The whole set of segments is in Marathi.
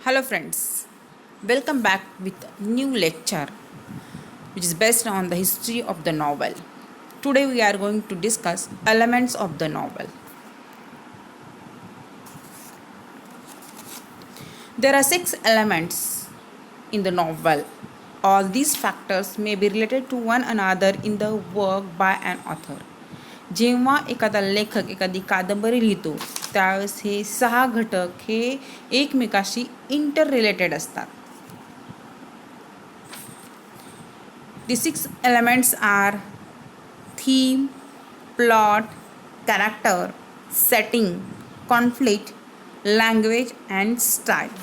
Hello friends, welcome back with a new lecture which is based on the history of the novel. Today we are going to discuss elements of the novel. There are 6 elements in the novel. All these factors may be related to one another in the work by an author. जेव्हा एखादा लेखक एखादी कादंबरी लिहितो त्यावेळेस हे 6 घटक हे एकमेकाशी इंटर रिलेटेड असतात. The 6 elements are theme, plot, character, setting, conflict, language, and style.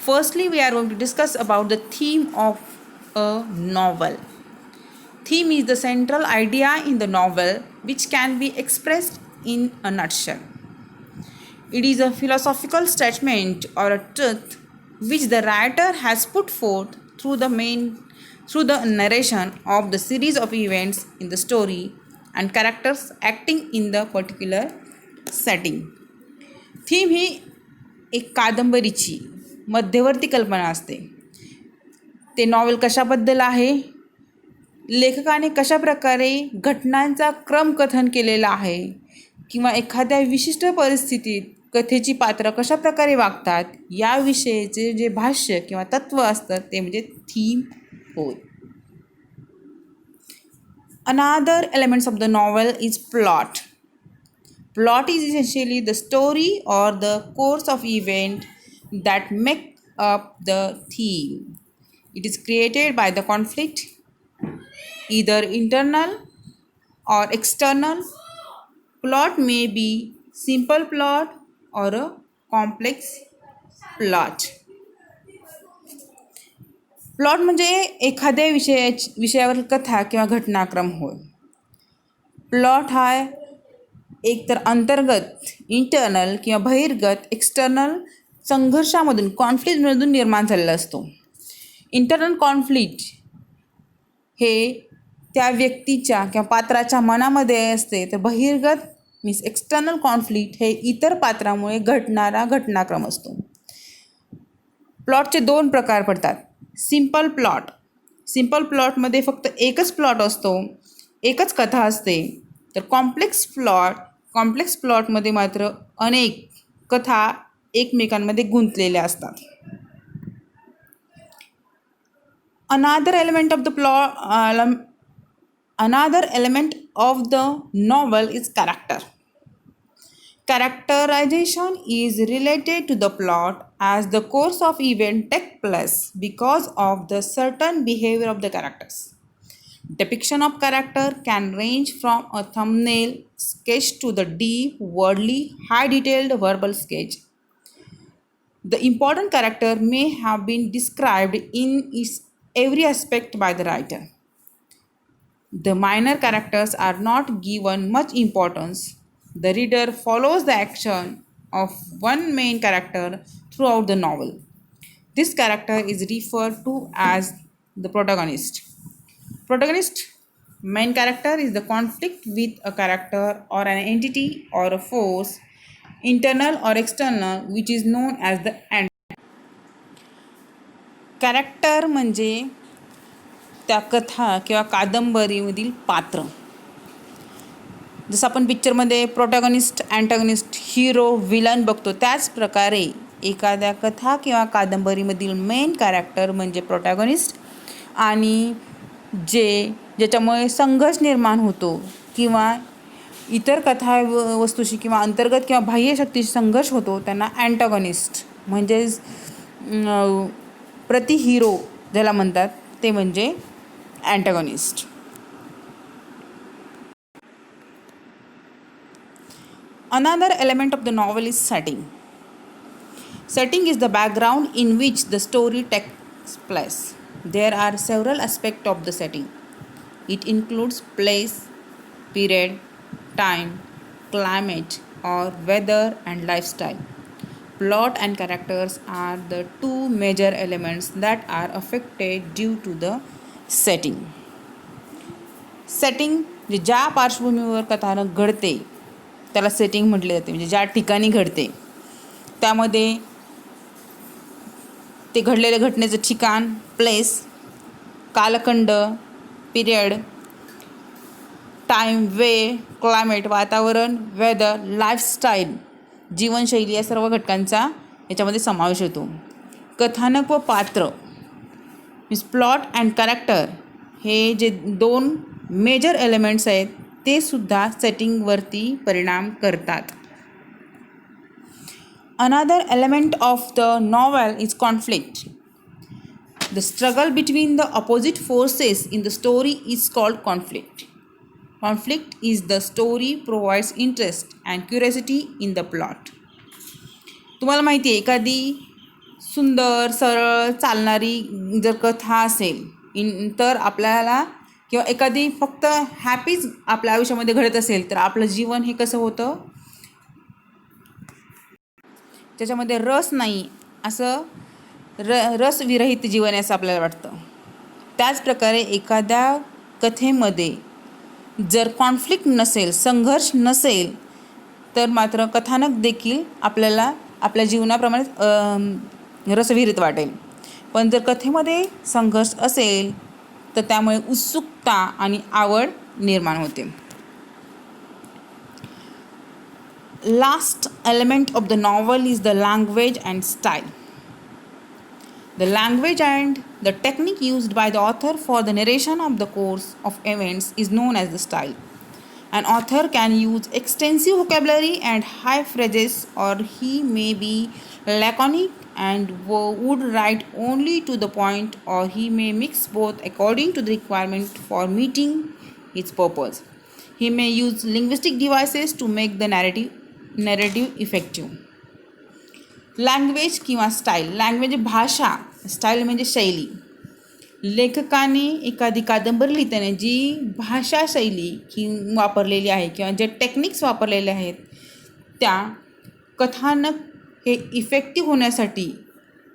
Firstly, we are going to discuss about the theme of a novel. Theme is the central idea in the novel which can be expressed in a nutshell. It is a philosophical statement or a truth which the writer has put forth through the narration of the series of events in the story and characters acting in the particular setting. Theme ही एक कादंबरीची मध्यवर्ती कल्पना असते. ते नॉवेल कशाबद्दल आहे, लेखकाने कशा प्रकारे घटनांचा क्रमकथन केलेला आहे किंवा एखाद्या विशिष्ट परिस्थितीत कथेची पात्र कशा प्रकारे वागतात याविषयीचे जे भाष्य किंवा तत्व असतं ते म्हणजे थीम होय. Another elements of the novel is plot. Plot is essentially the story or the course of event that make up the theme. It is created by the conflict, either internal or external. Plot may be simple plot or a complex plot. Plot म्हणजे एखाद्या विषयावर कथा किंवा घटनाक्रम होय. प्लॉट हा एकतर अंतर्गत इंटरनल किंवा बहिर्गत एक्सटर्नल संघर्षामधून कॉन्फ्लिक्टमधून निर्माण झालेला असतो. इंटरनल कॉन्फ्लिक्ट हे त्या व्यक्तीच्या किंवा पात्राच्या मनामध्ये असते, तर बहिर्गत मीन्स एक्सटर्नल कॉन्फ्लिक्ट हे इतर पात्रामुळे घडणारा घटनाक्रम असतो. प्लॉटचे 2 प्रकार पडतात. सिंपल प्लॉटमध्ये फक्त एकच प्लॉट असतो, एकच कथा असते. तर कॉम्प्लेक्स प्लॉटमध्ये मात्र अनेक कथा एकमेकांमध्ये गुंतलेल्या असतात. Another element of the novel is character. Characterization is related to the plot as the course of event take place because of the certain behavior of the characters. Depiction of character can range from a thumbnail sketch to the deep, wordly, high-detailed verbal sketch. The important character may have been described in its every aspect by the writer. The minor characters are not given much importance. The reader follows the action of one main character throughout the novel. This character is referred to as the protagonist. Main character is the conflict with a character or an entity or a force, internal or external, which is known as the antagonist. Character म्हणजे त्या कथा किंवा कादंबरीमधील पात्र. जसं आपण पिक्चरमध्ये प्रोटॅगॉनिस्ट, अँटॅगॉनिस्ट, हिरो, विलन बघतो, त्याच प्रकारे एखाद्या कथा किंवा कादंबरीमधील मेन कॅरेक्टर म्हणजे प्रोटॅगॉनिस्ट आणि ज्याच्यामुळे संघर्ष निर्माण होतो किंवा इतर कथा वस्तूशी किंवा अंतर्गत किंवा बाह्य शक्तीशी संघर्ष होतो त्यांना अँटॅगॉनिस्ट म्हणजेच प्रति हिरो ज्याला म्हणतात ते म्हणजे antagonist. Another element of the novel is setting. Setting is the background in which the story takes place. There are several aspects of the setting. It includes place, period, time, climate or weather and lifestyle. Plot and characters are the 2 major elements that are affected due to the setting. Setting म्हणजे ज्या पार्श्वभूमीवर कथानक घडते त्याला सेटिंग म्हटले जाते. म्हणजे ज्या ठिकाणी घडते त्यामध्ये ते घडलेल्या घटनेचं ठिकाण, प्लेस, कालखंड, पिरियड, टाईम, वे, क्लायमेट, वातावरण, वेदर, लाईफस्टाईल, जीवनशैली या सर्व घटकांचा याच्यामध्ये समावेश होतो. कथानक व पात्र मीन्स प्लॉट अँड कॅरेक्टर हे जे 2 मेजर एलिमेंट्स आहेत ते सुद्धा सेटिंगवरती परिणाम करतात. Another element of the novel is conflict. The struggle between the opposite forces in the story is called conflict. Conflict is the story provides interest and curiosity in the plot. तुम्हाला माहिती आहे एखादी सुंदर सरळ चालणारी जर कथा असेल तर आपल्याला किंवा एखादी फक्त हॅपीच आपल्या आयुष्यामध्ये घडत असेल तर आपलं जीवन हे कसं होतं, त्याच्यामध्ये रस नाही असं रसविरहित जीवन आहे असं आपल्याला वाटतं. त्याचप्रकारे एखाद्या कथेमध्ये जर कॉन्फ्लिक्ट नसेल, संघर्ष नसेल तर मात्र कथानक देखील आपल्याला आपल्या जीवनाप्रमाणे रसविरहित वाटेल. पण जर कथेमध्ये संघर्ष असेल तर त्यामुळे उत्सुकता आणि आवड निर्माण होते. Last element of the novel is the language and style. The language and the technique used by the author for the narration of the course of events is known as the style. An author can use extensive vocabulary and high phrases, or he may be laconic and would write only to the point, or he may mix both according to the requirement for meeting its purpose. He may use linguistic devices to make the narrative effective. Language किंवा स्टाईल. लँग्वेज भाषा, स्टाईल म्हणजे शैली. लेखकाने एखादी कादंबरी लिहिताना जी भाषा शैली वापरलेली आहे किंवा जे टेक्निक्स वापरलेले आहेत त्या कथानक हे इफेक्टिव्ह होण्यासाठी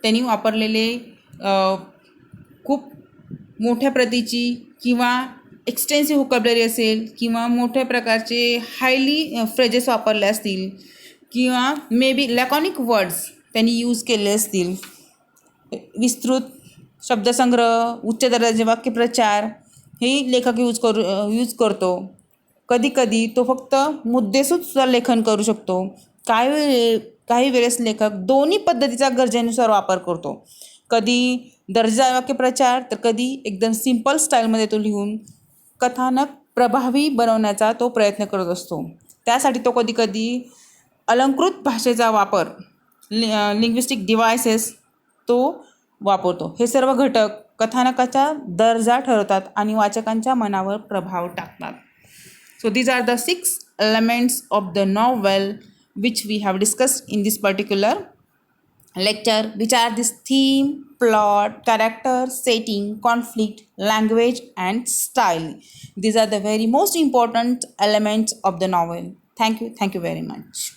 त्यांनी वापरलेले खूप मोठ्या प्रतीची किंवा एक्सटेन्सिव्ह व्होकॅब्युलरी असेल किंवा मोठ्या प्रकारचे हायली फ्रेजेस वापरले असतील किंवा मे बी लॅकॉनिक वर्ड्स त्यांनी यूज केले असतील. विस्तृत शब्दसंग्रह, उच्च दर्जाचे वाक्यप्रचार हे लेखक यूज करतो. कधीकधी तो फक्त मुद्देसूद लेखन करू शकतो. काही वेळेस लेखक दोन्ही पद्धतीचा गरजेनुसार वापर करतो. कधी दर्जा वाक्यप्रचार तर कधी एकदम सिंपल स्टाईलमध्ये तो लिहून कथानक प्रभावी बनवण्याचा तो प्रयत्न करत असतो. त्यासाठी तो कधीकधी अलंकृत भाषेचा वापर, लिंग्विस्टिक डिव्हायसेस तो वापरतो. हे सर्व घटक कथानकाचा दर्जा ठरवतात आणि वाचकांच्या मनावर प्रभाव टाकतात. So these are the 6 elements of the novel which we have discussed in this particular lecture, which are this theme, plot, character, setting, conflict, language and style. These are the very most important elements of the novel. Thank you very much.